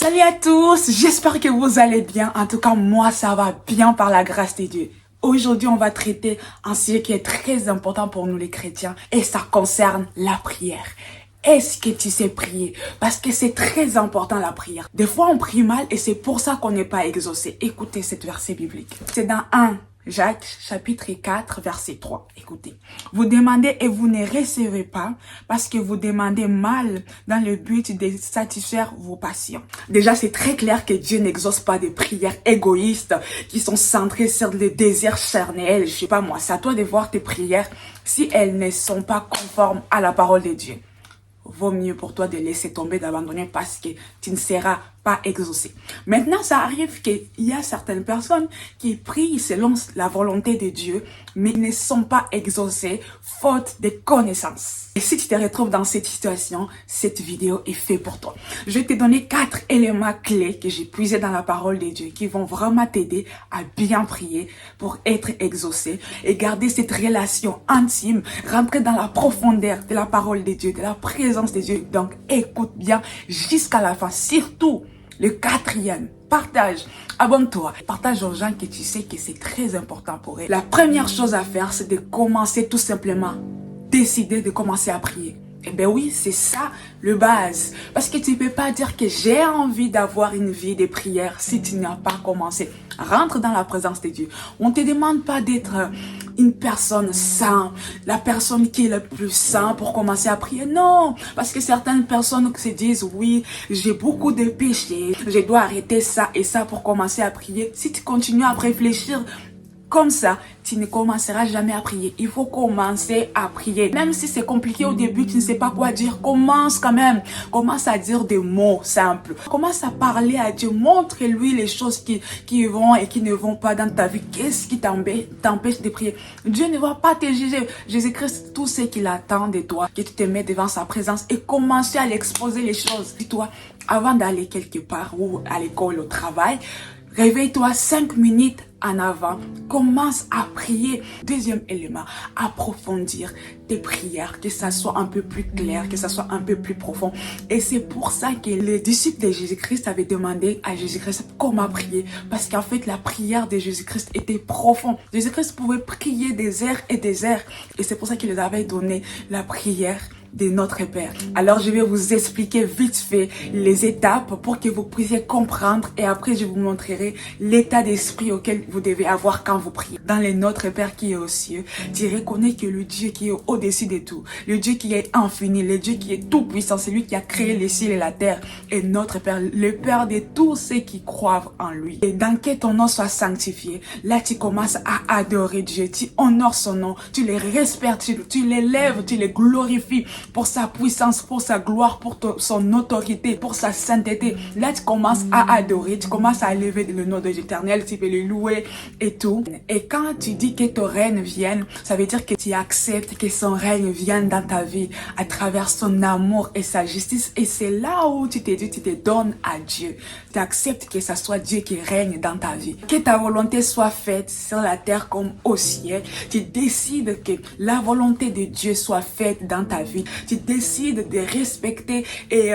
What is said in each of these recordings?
Salut à tous, j'espère que vous allez bien. En tout cas, moi, ça va bien par la grâce de Dieu. Aujourd'hui, on va traiter un sujet qui est très important pour nous les chrétiens et ça concerne la prière. Est-ce que tu sais prier? Parce que c'est très important la prière. Des fois, on prie mal et c'est pour ça qu'on n'est pas exaucé. Écoutez cette verset biblique. C'est dans 1 Jacques, chapitre 4, verset 3. Écoutez. Vous demandez et vous ne recevez pas parce que vous demandez mal dans le but de satisfaire vos passions. Déjà, c'est très clair que Dieu n'exauce pas des prières égoïstes qui sont centrées sur le désir charnel. Je sais pas moi, c'est à toi de voir tes prières si elles ne sont pas conformes à la parole de Dieu. Vaut mieux pour toi de laisser tomber, d'abandonner parce que tu ne seras pas exaucé. Maintenant, ça arrive qu'il y a certaines personnes qui prient selon la volonté de Dieu, mais ne sont pas exaucées faute de connaissances. Et si tu te retrouves dans cette situation, cette vidéo est faite pour toi. Je vais te donner 4 éléments clés que j'ai puisés dans la parole de Dieu qui vont vraiment t'aider à bien prier pour être exaucé et garder cette relation intime, rentrer dans la profondeur de la parole de Dieu, de la présence de Dieu. Donc, écoute bien jusqu'à la fin. Surtout, le 4e, partage, abonne-toi, partage aux gens que tu sais que c'est très important pour eux. La première chose à faire, c'est de commencer tout simplement, décider de commencer à prier. Eh bien oui, c'est ça le base. Parce que tu ne peux pas dire que j'ai envie d'avoir une vie de prière si tu n'as pas commencé. Rentre dans la présence de Dieu. On ne te demande pas d'être une personne sainte, la personne qui est le plus sainte pour commencer à prier. Non, parce que certaines personnes se disent, oui, j'ai beaucoup de péchés, je dois arrêter ça et ça pour commencer à prier. Si tu continues à réfléchir comme ça, tu ne commenceras jamais à prier. Il faut commencer à prier. Même si c'est compliqué au début, tu ne sais pas quoi dire, commence quand même. Commence à dire des mots simples. Commence à parler à Dieu. Montre-lui les choses qui vont et qui ne vont pas dans ta vie. Qu'est-ce qui t'empêche de prier? Dieu ne va pas te juger. Jésus-Christ, tout ce qu'il attend de toi, que tu te mets devant sa présence et commencer à l'exposer les choses. Dis-toi, avant d'aller quelque part ou à l'école, au travail, réveille-toi 5 minutes en avant, commence à prier. Deuxième élément, approfondir tes prières, que ça soit un peu plus clair, que ça soit un peu plus profond. Et c'est pour ça que les disciples de Jésus-Christ avaient demandé à Jésus-Christ comment prier. Parce qu'en fait, la prière de Jésus-Christ était profonde. Jésus-Christ pouvait prier des heures et des heures. Et c'est pour ça qu'il les avait donné la prière de notre Père. Alors je vais vous expliquer vite fait les étapes pour que vous puissiez comprendre et après je vous montrerai l'état d'esprit auquel vous devez avoir quand vous priez. Dans le Notre Père qui est aux cieux, tu reconnais que le Dieu qui est au-dessus de tout, le Dieu qui est infini, le Dieu qui est tout puissant, c'est lui qui a créé les cieux et la terre et notre Père, le Père de tous ceux qui croient en lui. Et dans que ton nom soit sanctifié, là tu commences à adorer Dieu, tu honores son nom, tu le respectes, tu l'élèves, tu le glorifies pour sa puissance, pour sa gloire, pour son autorité, pour sa sainteté. Là, tu commences à adorer, tu commences à élever le nom de l'Éternel, tu peux le louer et tout. Et quand tu dis que ton règne vienne, ça veut dire que tu acceptes que son règne vienne dans ta vie à travers son amour et sa justice. Et c'est là où tu te dis, tu te donnes à Dieu. Tu acceptes que ce soit Dieu qui règne dans ta vie. Que ta volonté soit faite sur la terre comme au ciel. Tu décides que la volonté de Dieu soit faite dans ta vie. Tu décides de respecter et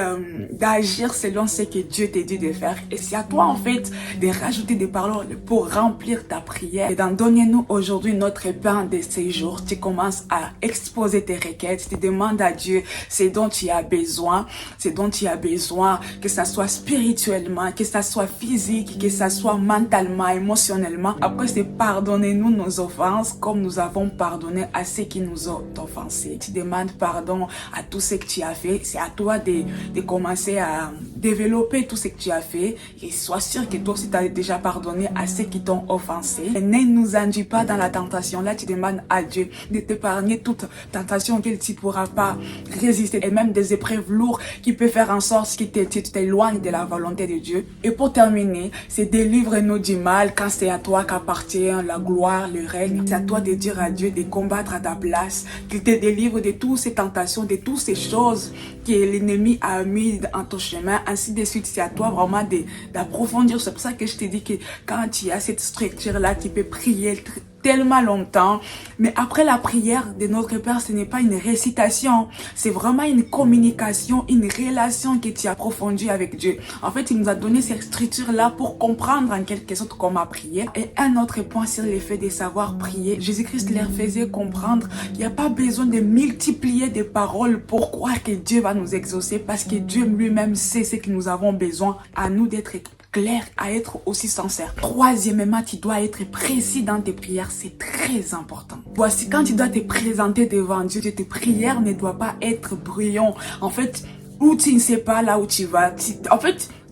d'agir selon ce que Dieu t'a dit de faire. Et c'est à toi en fait de rajouter des paroles pour remplir ta prière. Et d'en donner-nous aujourd'hui notre pain de ces jours. Tu commences à exposer tes requêtes. Tu demandes à Dieu ce dont tu as besoin. Ce dont tu as besoin, que ça soit spirituellement, que ça soit physique, que ça soit mentalement, émotionnellement. Après, c'est pardonnez-nous nos offenses comme nous avons pardonné à ceux qui nous ont offensés. Tu demandes pardon à tout ce que tu as fait. C'est à toi de commencer à développer tout ce que tu as fait et sois sûr que toi aussi tu as déjà pardonné à ceux qui t'ont offensé. Et ne nous induis pas dans la tentation. Là, tu demandes à Dieu de t'épargner toute tentation auquel tu ne pourras pas résister et même des épreuves lourdes qui peuvent faire en sorte que tu t'éloignes de la volonté de Dieu. Et pour terminer, c'est délivre-nous du mal quand c'est à toi qu'appartient la gloire, le règne. C'est à toi de dire à Dieu de combattre à ta place, qu'il te délivre de toutes ces tentations, de toutes ces choses que l'ennemi a mis en ton chemin, ainsi de suite. C'est à toi vraiment d'approfondir. C'est pour ça que je te dis que quand tu as cette structure-là, tu peux prier tellement longtemps. Mais après la prière de notre Père, ce n'est pas une récitation. C'est vraiment une communication, une relation que tu as approfondie avec Dieu. En fait, il nous a donné cette structure-là pour comprendre en quelque sorte comment prier. Et un autre point sur le fait de savoir prier. Jésus-Christ leur faisait comprendre qu'il n'y a pas besoin de multiplier des paroles pour croire que Dieu va nous exaucer, parce que Dieu lui-même sait ce que nous avons besoin. À nous d'être clair, à être aussi sincère. Troisièmement, tu dois être précis dans tes prières, c'est très important. Voici, quand tu dois te présenter devant Dieu, tes prières ne doivent pas être brouillons. En fait, où tu ne sais pas là où tu vas.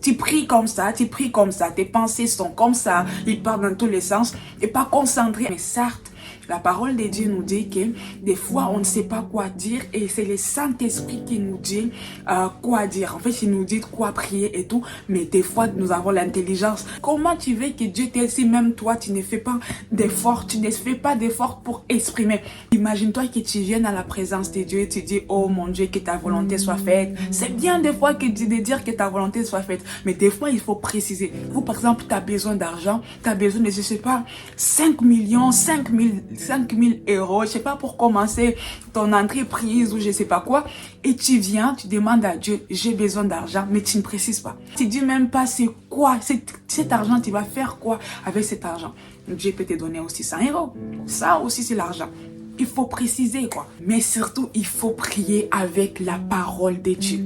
Tu pries comme ça, tes pensées sont comme ça, ils partent dans tous les sens, et pas concentré. Mais certes, la parole de Dieu nous dit que des fois on ne sait pas quoi dire, et c'est le Saint-Esprit qui nous dit quoi dire. En fait, il nous dit quoi prier et tout, mais des fois nous avons l'intelligence. Comment tu veux que Dieu t'aide si même toi tu ne fais pas d'effort, pour exprimer? Imagine-toi que tu viennes à la présence de Dieu et tu dis: oh mon Dieu, que ta volonté soit faite. C'est bien des fois de dire que ta volonté soit faite, mais des fois il faut préciser. Vous, par exemple, tu as besoin d'argent, tu as besoin de, je sais pas, 5 000 euros, je sais pas, pour commencer ton entreprise ou je sais pas quoi, et tu viens, tu demandes à Dieu: j'ai besoin d'argent, mais tu ne précises pas. Tu dis même pas c'est quoi, cet argent, tu vas faire quoi avec cet argent. Dieu peut te donner aussi 100 euros. Ça aussi, c'est l'argent. Il faut préciser quoi. Mais surtout, il faut prier avec la parole de Dieu.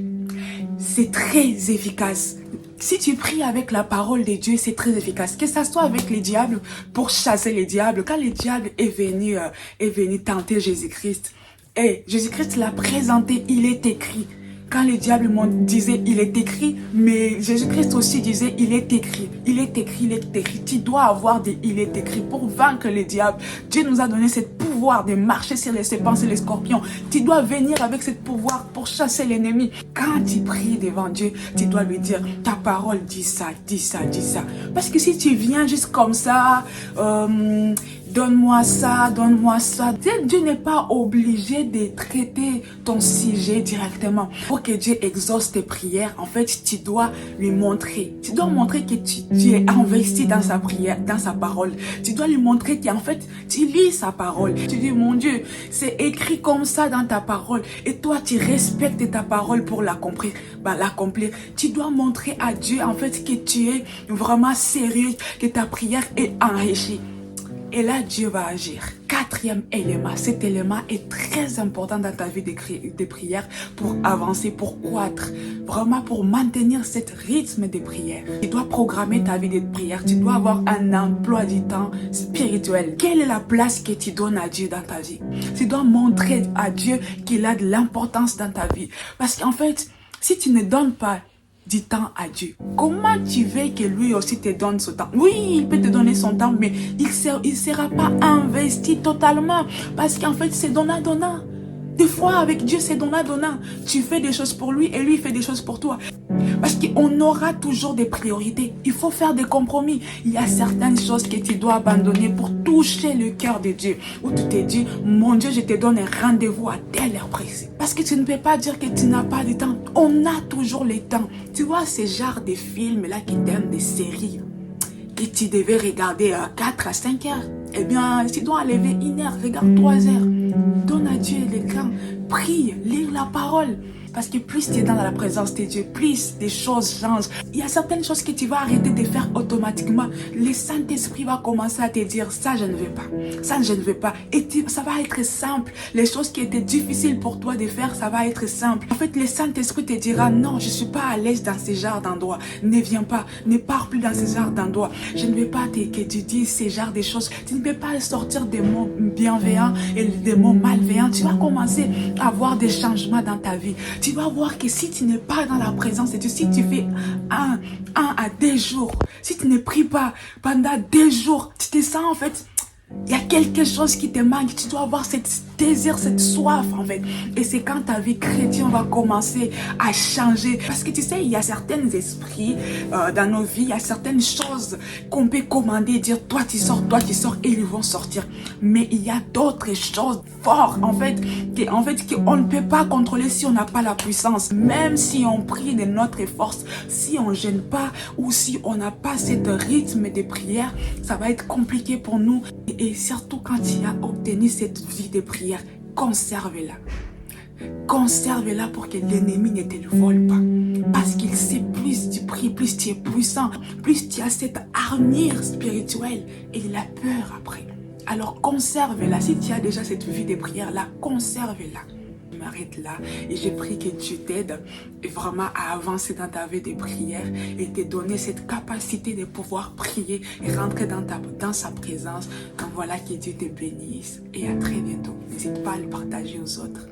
C'est très efficace. Si tu pries avec la parole de Dieu, c'est très efficace. Que ça soit avec les diables, pour chasser les diables. Quand le diable est venu tenter Jésus-Christ, et Jésus-Christ l'a présenté, il est écrit. Quand le diable disait il est écrit, mais Jésus-Christ aussi disait il est écrit, il est écrit, il est écrit. Tu dois avoir des il est écrit pour vaincre le diable. Dieu nous a donné ce pouvoir de marcher sur les serpents et les scorpions. Tu dois venir avec ce pouvoir pour chasser l'ennemi. Quand tu pries devant Dieu, tu dois lui dire: ta parole dit ça, dit ça, dit ça. Parce que si tu viens juste comme ça, donne-moi ça, donne-moi ça. Dieu n'est pas obligé de traiter ton sujet directement. Pour que Dieu exauce tes prières, en fait, tu dois lui montrer. Tu dois montrer que tu es investi dans sa prière, dans sa parole. Tu dois lui montrer qu'en fait, tu lis sa parole. Tu dis: mon Dieu, c'est écrit comme ça dans ta parole. Et toi, tu respectes ta parole pour l'accomplir. Tu dois montrer à Dieu, en fait, que tu es vraiment sérieux, que ta prière est enrichie. Et là, Dieu va agir. Quatrième élément, cet élément est très important dans ta vie de prière pour avancer, pour croître, vraiment pour maintenir ce rythme de prière. Tu dois programmer ta vie de prière, tu dois avoir un emploi du temps spirituel. Quelle est la place que tu donnes à Dieu dans ta vie? Tu dois montrer à Dieu qu'il a de l'importance dans ta vie. Parce qu'en fait, si tu ne donnes pas du temps à Dieu, comment tu veux que lui aussi te donne son temps? Oui, il peut te donner son temps, mais il sera pas investi totalement, parce qu'en fait c'est donnant-donnant. Des fois avec Dieu c'est donnant-donnant. Tu fais des choses pour lui et lui fait des choses pour toi. Parce qu'on aura toujours des priorités. Il faut faire des compromis. Il y a certaines choses que tu dois abandonner pour toucher le cœur de Dieu. Où tu te dis: mon Dieu, je te donne un rendez-vous à telle heure précise. Parce que tu ne peux pas dire que tu n'as pas de temps. On a toujours le temps. Tu vois ces genres de films là qui t'aiment, des séries que tu devais regarder à 4 à 5 heures. Eh bien, tu dois lever 1 heure, regarde 3 heures. Donne à Dieu l'écran. Prie, lis la parole. Parce que plus tu es dans la présence de Dieu, plus des choses changent. Il y a certaines choses que tu vas arrêter de faire automatiquement. Le Saint-Esprit va commencer à te dire: ça je ne veux pas, ça je ne veux pas. Et ça va être simple. Les choses qui étaient difficiles pour toi de faire, ça va être simple. En fait, le Saint-Esprit te dira: non, je ne suis pas à l'aise dans ces genres d'endroits. Ne viens pas, ne pars plus dans ces genres d'endroits. Je ne veux pas que tu dises ces genres de choses. Tu ne peux pas sortir des mots bienveillants et des mots malveillants. Tu vas commencer à avoir des changements dans ta vie. Tu vas voir que si tu n'es pas dans la présence de Dieu, si tu fais un à 2 jours, si tu ne pries pas pendant 2 jours, tu te sens en fait, il y a quelque chose qui te manque. Tu dois avoir ce désir, cette soif en fait. Et c'est quand ta vie chrétienne va commencer à changer. Parce que tu sais, il y a certains esprits dans nos vies, il y a certaines choses qu'on peut commander, dire toi tu sors, et ils vont sortir. Mais il y a d'autres choses fortes en fait, qu'on ne peut pas contrôler si on n'a pas la puissance. Même si on prie de notre force, si on ne gêne pas ou si on n'a pas ce rythme de prière, ça va être compliqué pour nous. Et Et surtout quand tu as obtenu cette vie de prière, conserve-la. Conserve-la pour que l'ennemi ne te le vole pas. Parce qu'il sait plus tu pries, plus tu es puissant, plus tu as cette armure spirituelle et il a peur après. Alors conserve-la. Si tu as déjà cette vie de prière-là, conserve-la. Je m'arrête là et je prie que Dieu t'aide vraiment à avancer dans ta vie de prière et te donner cette capacité de pouvoir prier et rentrer dans sa présence. Donc voilà, que Dieu te bénisse et à très bientôt. N'hésite pas à le partager aux autres.